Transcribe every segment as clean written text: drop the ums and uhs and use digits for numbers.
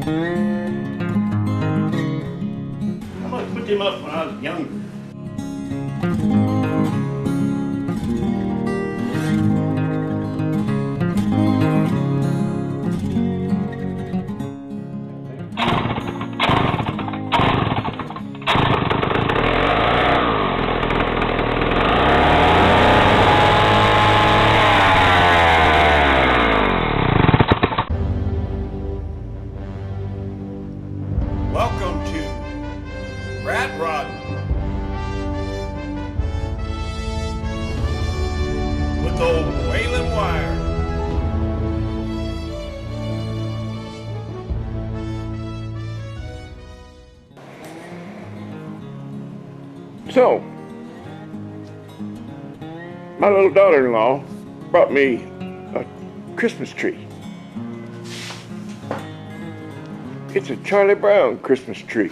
I might put them up when I was younger. Welcome to Rat Rotten with old Waylon Wire. So, my little daughter-in-law brought me a Christmas tree. It's a Charlie Brown Christmas tree,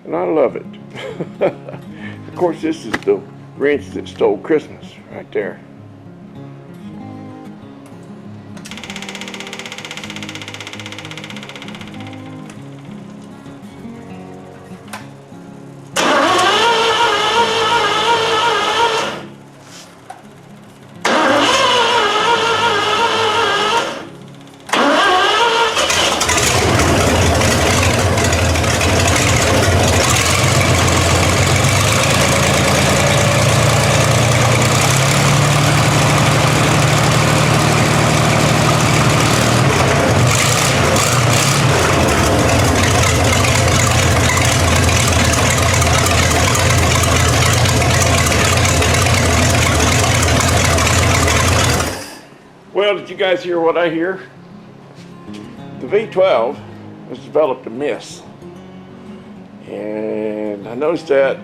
and I love it. Of course, this is the Grinch that stole Christmas right there. Well, did you guys hear what I hear? The V12 has developed a miss. And I noticed that a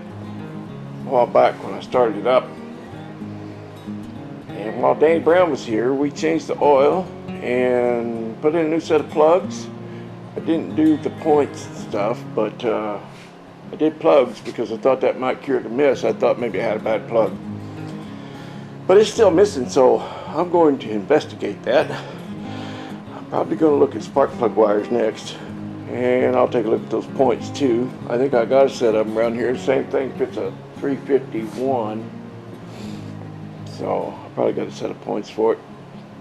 while back when I started it up. And while Danny Brown was here, we changed the oil and put in a new set of plugs. I didn't do the points stuff, but I did plugs because I thought that might cure the miss. I thought maybe I had a bad plug. But it's still missing, so I'm going to investigate that. I'm probably going to look at spark plug wires next, and I'll take a look at those points too. I think I got a set of them around here. Same thing fits a 351, so I probably got a set of points for it.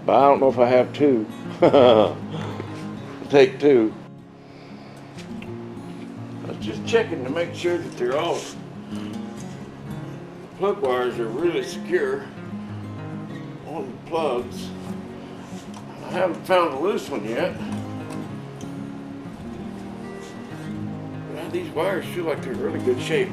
But I don't know if I have two. I'll take two. I was just checking to make sure that they're all plug wires are really secure on the plugs. I haven't found a loose one yet. Well, these wires feel like they're in really good shape.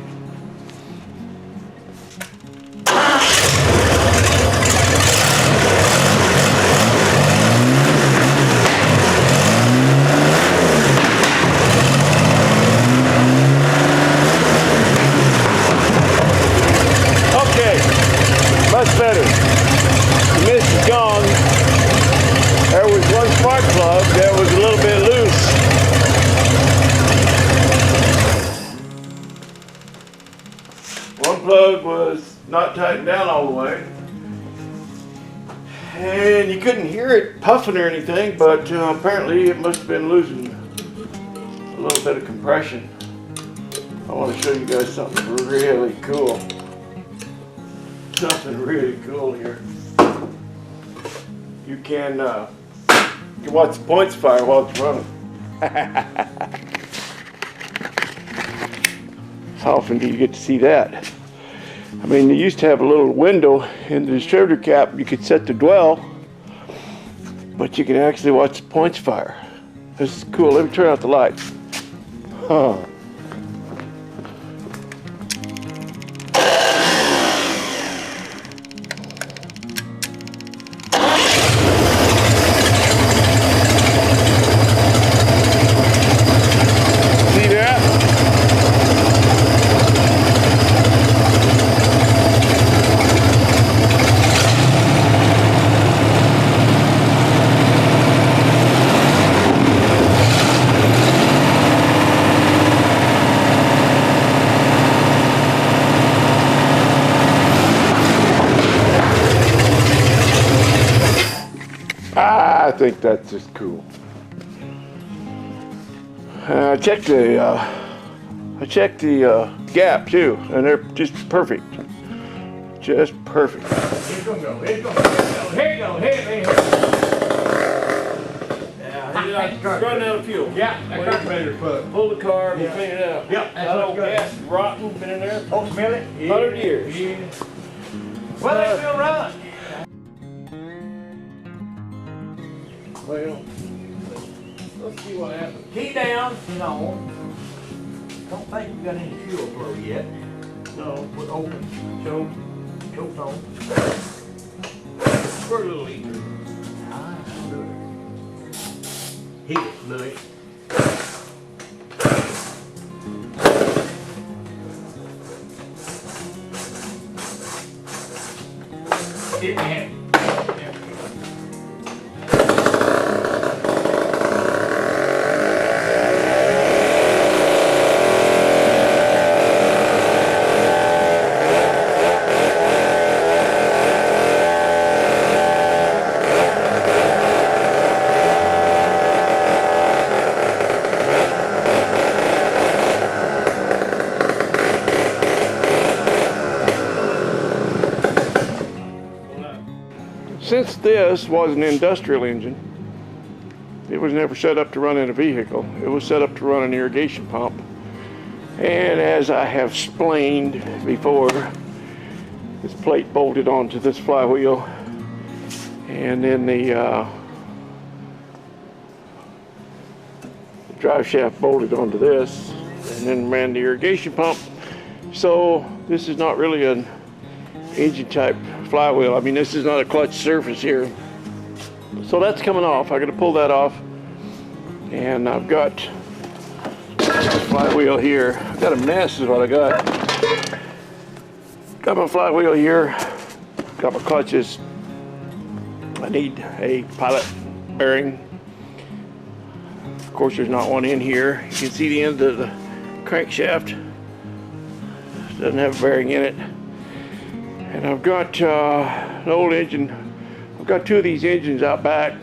Okay, much better. The mist is gone. There was one spark plug that was a little bit loose. One plug was not tightened down all the way. And you couldn't hear it puffing or anything, but apparently it must have been losing a little bit of compression. I want to show you guys something really cool. Something really cool here. You can watch the points fire while it's running. How often do you get to see that? I mean, they used to have a little window in the distributor cap. You could set the dwell, but you can actually watch the points fire. This is cool. Let me turn out the lights. Huh. I think that's just cool. I checked the gap too, and they're just perfect. Just perfect. Here it go. Here it go. Here it go. Here it go. Yeah, he's like running out of fuel. Yeah, that carburetor put. Pull the carb and clean it out. Yep, that's that what's old good. gas is rotten, been in there. Oh, smell it? 100 years. Yeah. Well, they still run. Well, let's see what happens. Key down and on. Don't think we got any fuel flow yet. No, We're open. Choke's on. we're a little eager. Ah, good. Heat it, Louis. Hit me heavy. Since this was an industrial engine, it was never set up to run in a vehicle. It was set up to run an irrigation pump. And as I have explained before, this plate bolted onto this flywheel, and then the drive shaft bolted onto this, and then ran the irrigation pump. So this is not really an engine type flywheel. I mean, this is not a clutch surface here. So that's coming off. I got to pull that off. And I've got this flywheel here. I've got a mess is what I got. Got my flywheel here. Got my clutches. I need a pilot bearing. Of course, there's not one in here. You can see the end of the crankshaft. Doesn't have a bearing in it. And I've got an old engine. I've got two of these engines out back.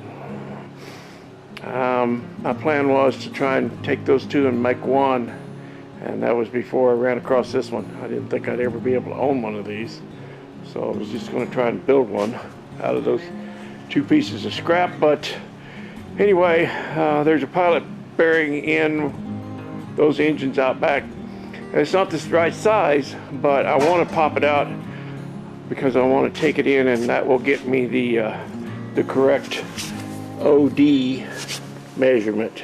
My plan was to try and take those two and make one. And that was before I ran across this one. I didn't think I'd ever be able to own one of these. So I was just going to try and build one out of those two pieces of scrap. But anyway, there's a pilot bearing in those engines out back. And it's not the right size, but I want to pop it out because I want to take it in, and that will get me the correct OD measurement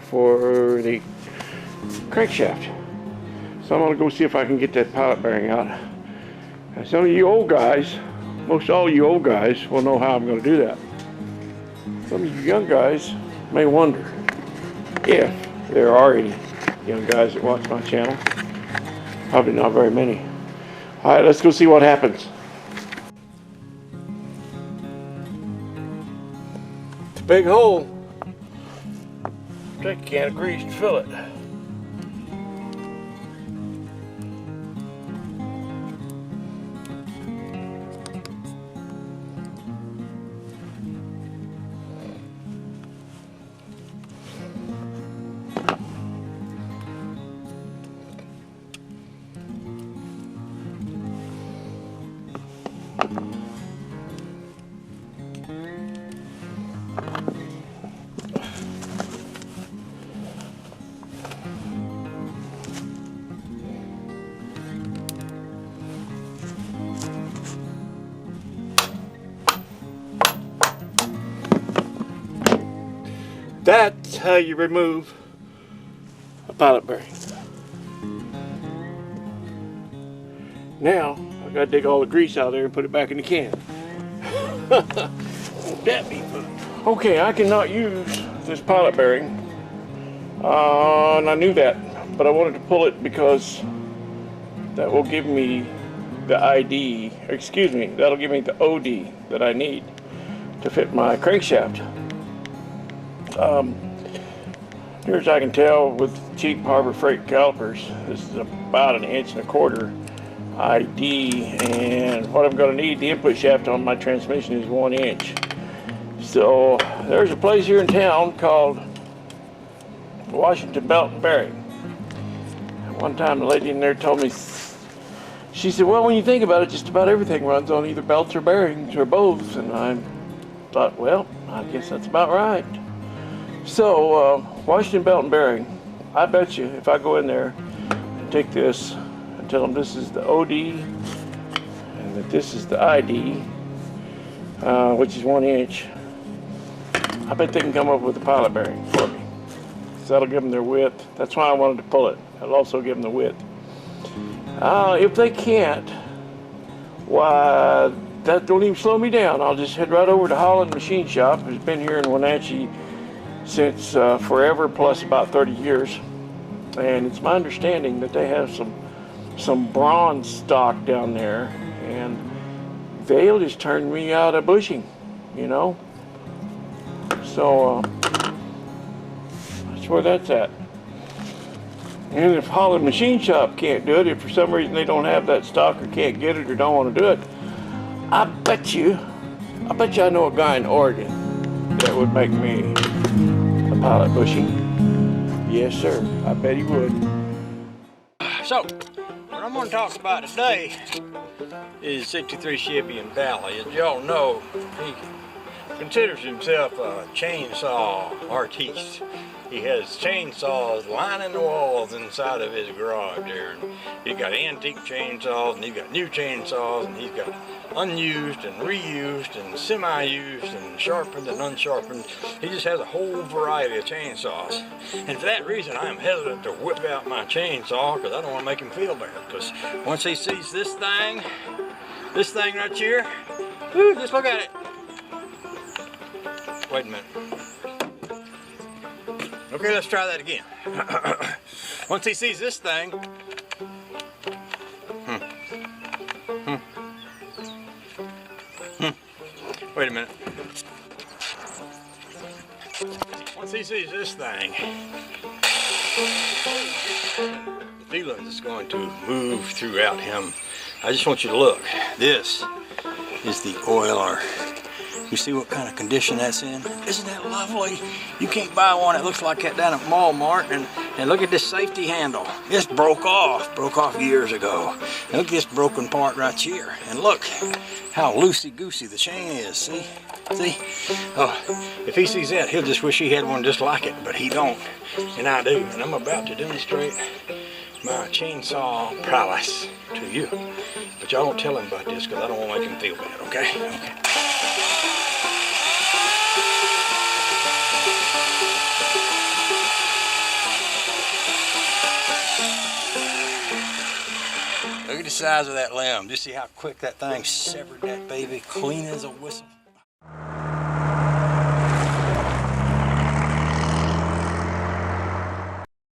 for the crankshaft. So I'm going to go see if I can get that pilot bearing out. And some of you old guys, most all you old guys will know how I'm going to do that. Some of you young guys may wonder if there are any young guys that watch my channel. Probably not very many. All right, let's go see what happens. It's a big hole. Take a can of grease to fill it. That's how you remove a pilot bearing. Now, I gotta dig all the grease out of there and put it back in the can. Won't that be fun? Okay, I cannot use this pilot bearing. And I knew that, but I wanted to pull it because that will give me the ID, excuse me, that'll give me the OD that I need to fit my crankshaft. Near as I can tell with cheap Harbor Freight calipers, this is about 1.25 inch ID, and what I'm going to need, the input shaft on my transmission is 1 inch. So there's a place here in town called Washington belt and bearing. One time the lady in there told me, she said, well, when you think about it, just about everything runs on either belts or bearings or both. And I thought, well, I guess that's about right. So, Washington belt and bearing, I bet you if I go in there and take this and tell them this is the OD and that this is the ID, which is 1 inch, I bet they can come up with a pilot bearing for me. So that'll give them their width. That's why I wanted to pull it. It'll also give them the width. If they can't, why, that don't even slow me down. I'll just head right over to Holland Machine Shop. It's been here in Wenatchee since forever, plus about 30 years. And it's my understanding that they have some bronze stock down there, and they'll just turn me out a bushing, you know. So that's where that's at. And if Holland Machine Shop can't do it, if for some reason they don't have that stock or can't get it or don't want to do it, I bet you I know a guy in Oregon that would make me a pilot bushing. Yes, sir. I bet he would. So, what I'm going to talk about today is 63 Chevy in Valley. As y'all know, he considers himself a chainsaw artiste. He has chainsaws lining the walls inside of his garage there. And he's got antique chainsaws, and he's got new chainsaws, and he's got unused and reused and semi-used and sharpened and unsharpened. He just has a whole variety of chainsaws. And for that reason, I am hesitant to whip out my chainsaw because I don't want to make him feel bad. Because once he sees this thing right here, whew, just look at it. Wait a minute. Okay, let's try that again. Once he sees this thing, wait a minute. Once he sees this thing, the feeling is going to move throughout him. I just want you to look. This is the oiler. You see what kind of condition that's in? Isn't that lovely? You can't buy one that looks like that down at Walmart. And look at this safety handle. This broke off years ago. And look at this broken part right here. And look how loosey-goosey the chain is, see? See? Oh, if he sees that, he'll just wish he had one just like it, but he don't, and I do. And I'm about to demonstrate my chainsaw prowess to you. But y'all don't tell him about this because I don't want to make him feel bad, okay? Okay. Look at the size of that limb. Just see how quick that thing severed that baby, clean as a whistle.